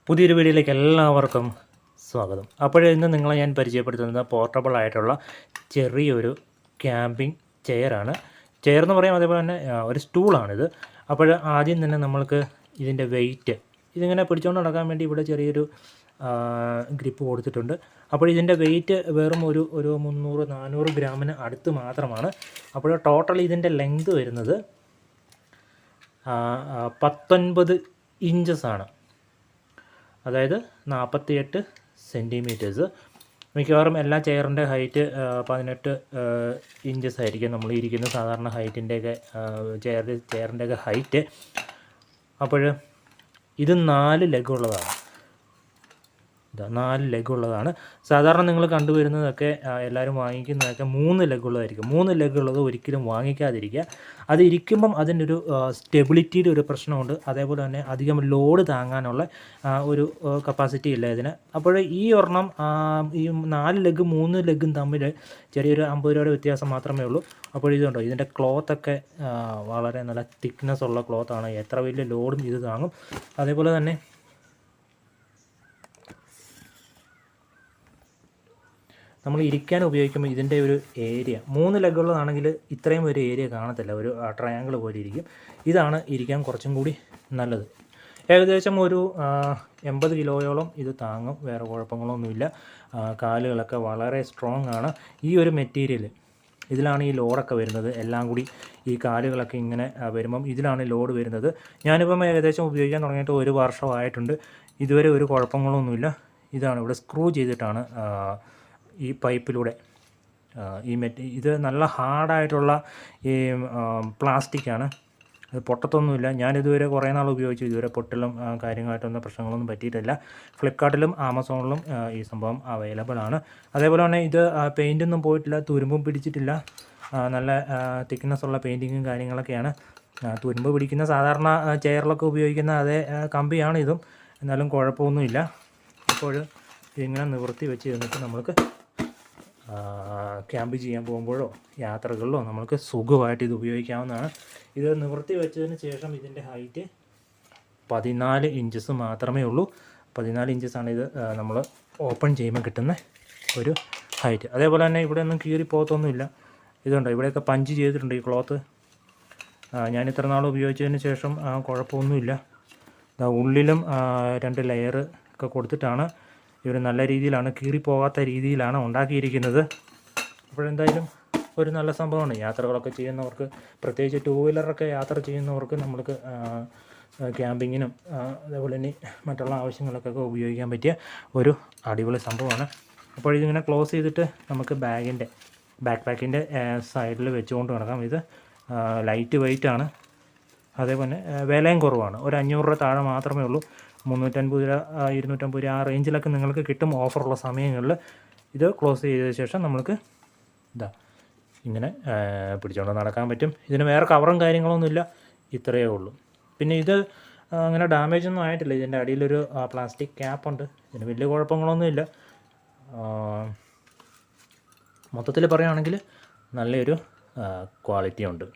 പുതിയൊരു വീഡിയോയിലേക്ക് എല്ലാവർക്കും സ്വാഗതം. ഇന്ന് നിങ്ങളെ ഞാൻ പരിചയപ്പെടുത്തുന്നത് പോർട്ടബിൾ ആയിട്ടുള്ള ചെറിയൊരു ക്യാമ്പിംഗ് ചെയറാണ്. ചെയർ എന്ന് പറയാം, അതേപോലെ തന്നെ ഒരു സ്റ്റൂളാണിത്. ആദ്യം തന്നെ നമ്മൾക്ക് ഇതിൻ്റെ വെയിറ്റ് ഇതിങ്ങനെ പിടിച്ചുകൊണ്ട് നടക്കാൻ വേണ്ടി ഇവിടെ ചെറിയൊരു ഗ്രിപ്പ് കൊടുത്തിട്ടുണ്ട്. ഇതിൻ്റെ വെയിറ്റ് വെറും ഒരു 300-400 ഗ്രാമിന് അടുത്ത് മാത്രമാണ്. ടോട്ടൽ ഇതിൻ്റെ ലെങ്ത് വരുന്നത് 19 ഇഞ്ചസാണ്, അതായത് 48 സെൻറ്റിമീറ്റേഴ്സ്. മിക്കവാറും എല്ലാ ചെയറിൻ്റെ ഹൈറ്റ് 18 ഇഞ്ചസ് ആയിരിക്കും നമ്മൾ ഇരിക്കുന്ന സാധാരണ ഹൈറ്റിൻ്റെയൊക്കെ ചെയറിൻ്റെയൊക്കെ ഹൈറ്റ്. ഇത് 4 ലെഗുള്ളതാണ്. 4 ലെഗുള്ളതാണ്. സാധാരണ നിങ്ങൾ കണ്ടുവരുന്നതൊക്കെ എല്ലാവരും വാങ്ങിക്കുന്നതൊക്കെ 3 ലെഗുള്ളതായിരിക്കും. 3 ലെഗുള്ളത് ഒരിക്കലും വാങ്ങിക്കാതിരിക്കുക. അത് ഇരിക്കുമ്പം അതിൻ്റെ ഒരു സ്റ്റെബിലിറ്റിയുടെ ഒരു പ്രശ്നമുണ്ട്. അതേപോലെ തന്നെ അധികം ലോഡ് താങ്ങാനുള്ള ഒരു കപ്പാസിറ്റി ഇല്ല ഇതിന്. ഈ ഒരെണ്ണം ഈ 4 ലെഗും 3 ലെഗും തമ്മിൽ ചെറിയൊരു 50 രൂപയുടെ വ്യത്യാസം മാത്രമേ ഉള്ളൂ. ഇതുണ്ടോ, ഇതിൻ്റെ ക്ലോത്തൊക്കെ വളരെ നല്ല തിക്നെസ് ഉള്ള ക്ലോത്താണ്. എത്ര വലിയ ലോഡും ഇത് താങ്ങും. അതേപോലെ തന്നെ നമ്മൾ ഇരിക്കാൻ ഉപയോഗിക്കുമ്പോൾ ഇതിൻ്റെ ഒരു ഏരിയ 3 ലെഗുള്ളതാണെങ്കിൽ ഇത്രയും ഒരു ഏരിയ കാണത്തില്ല, ഒരു ട്രയാങ്കിൾ പോലെ ഇരിക്കും. ഇതാണ് ഇരിക്കാൻ കുറച്ചും കൂടി നല്ലത്. ഏകദേശം ഒരു 80 കിലോയോളം ഇത് താങ്ങും. വേറെ കുഴപ്പങ്ങളൊന്നുമില്ല. കാലുകളൊക്കെ വളരെ സ്ട്രോങ് ആണ്. ഈ ഒരു മെറ്റീരിയൽ ഇതിലാണ് ഈ ലോഡൊക്കെ വരുന്നത്. എല്ലാം കൂടി ഈ കാലുകളൊക്കെ ഇങ്ങനെ വരുമ്പം ഇതിലാണ് ലോഡ് വരുന്നത്. ഞാനിപ്പം ഏകദേശം ഉപയോഗിക്കാൻ തുടങ്ങിയിട്ട് 1 വർഷമായിട്ടുണ്ട്. ഇതുവരെ ഒരു കുഴപ്പങ്ങളൊന്നുമില്ല. ഇതാണ് ഇവിടെ സ്ക്രൂ ചെയ്തിട്ടാണ് ഈ പൈപ്പിലൂടെ ഇത് നല്ല ഹാർഡായിട്ടുള്ള ഈ പ്ലാസ്റ്റിക്കാണ്. അത് പൊട്ടത്തൊന്നുമില്ല. ഞാനിതുവരെ കുറേ നാൾ ഉപയോഗിച്ചു. ഇതുവരെ പൊട്ടലും കാര്യങ്ങളായിട്ടൊന്നും പ്രശ്നങ്ങളൊന്നും പറ്റിയിട്ടില്ല. ഫ്ലിപ്കാർട്ടിലും ആമസോണിലും ഈ സംഭവം അവൈലബിൾ ആണ്. അതേപോലെ തന്നെ ഇത് പെയിൻറ്റൊന്നും പോയിട്ടില്ല, തുരുമ്പും പിടിച്ചിട്ടില്ല. നല്ല തിക്നെസ് ഉള്ള പെയിൻറ്റിങ്ങും കാര്യങ്ങളൊക്കെയാണ്. തുരുമ്പ് പിടിക്കുന്ന സാധാരണ ചെയറിലൊക്കെ ഉപയോഗിക്കുന്ന അതേ കമ്പിയാണ് ഇതും. എന്നാലും കുഴപ്പമൊന്നുമില്ല. ഇതിങ്ങനെ നിവൃത്തി വെച്ച് ഇരുന്നിട്ട് നമ്മൾക്ക് ക്യാമ്പ് ചെയ്യാൻ പോകുമ്പോഴോ യാത്രകളിലോ നമ്മൾക്ക് സുഖമായിട്ട് ഇത് ഉപയോഗിക്കാവുന്നതാണ്. ഇത് നിവൃത്തി വെച്ചതിന് ശേഷം ഇതിൻ്റെ ഹൈറ്റ് 14 ഇഞ്ചസ് മാത്രമേ ഉള്ളൂ. 14 ഇഞ്ചസാണ് ഇത് നമ്മൾ ഓപ്പൺ ചെയ്യുമ്പോൾ കിട്ടുന്ന ഒരു ഹൈറ്റ്. അതേപോലെ തന്നെ ഇവിടെ ഒന്നും കീറിപ്പോകത്തൊന്നുമില്ല. ഇതുണ്ടോ, ഇവിടെയൊക്കെ പഞ്ച് ചെയ്തിട്ടുണ്ട് ഈ ക്ലോത്ത്. ഞാൻ ഇത്ര നാൾ ഉപയോഗിച്ചതിന് ശേഷം കുഴപ്പമൊന്നുമില്ല. ഉള്ളിലും 2 ലെയർ ഒക്കെ കൊടുത്തിട്ടാണ് ഇവർ നല്ല രീതിയിലാണ്, കീറിപ്പോകാത്ത രീതിയിലാണ് ഉണ്ടാക്കിയിരിക്കുന്നത്. എന്തായാലും ഒരു നല്ല സംഭവമാണ്. യാത്രകളൊക്കെ ചെയ്യുന്നവർക്ക്, പ്രത്യേകിച്ച് 2 വീലറൊക്കെ യാത്ര ചെയ്യുന്നവർക്ക് നമ്മൾക്ക് ക്യാമ്പിങ്ങിനും അതേപോലെ തന്നെ മറ്റുള്ള ആവശ്യങ്ങൾക്കൊക്കെ ഉപയോഗിക്കാൻ പറ്റിയ ഒരു അടിപൊളി സംഭവമാണ്. ഇതിങ്ങനെ ക്ലോസ് ചെയ്തിട്ട് നമുക്ക് ബാക്ക് പാക്കിൻ്റെ സൈഡിൽ വെച്ചുകൊണ്ട് നടക്കാം. ഇത് ലൈറ്റ് വെയിറ്റ് ആണ്. അതേപോലെ വിലയും കുറവാണ്. ഒരു 500 രൂപ താഴെ മാത്രമേ ഉള്ളൂ. 350 രൂപ 250 രൂപ ആ റേഞ്ചിലൊക്കെ നിങ്ങൾക്ക് കിട്ടും ഓഫറുള്ള സമയങ്ങളിൽ. ഇത് ക്ലോസ് ചെയ്ത ശേഷം നമ്മൾക്ക് ഇങ്ങനെ പിടിച്ചുകൊണ്ട് നടക്കാൻ പറ്റും. ഇതിന് വേറെ കവറും കാര്യങ്ങളൊന്നുമില്ല, ഇത്രയേ ഉള്ളൂ. പിന്നെ ഇത് അങ്ങനെ ഡാമേജ് ഒന്നും ആയിട്ടില്ല. ഇതിൻ്റെ അടിയിലൊരു പ്ലാസ്റ്റിക് ക്യാപ്പുണ്ട്. ഇതിന് വലിയ കുഴപ്പങ്ങളൊന്നുമില്ല. മൊത്തത്തിൽ പറയുകയാണെങ്കിൽ നല്ലൊരു ക്വാളിറ്റി ഉണ്ട്.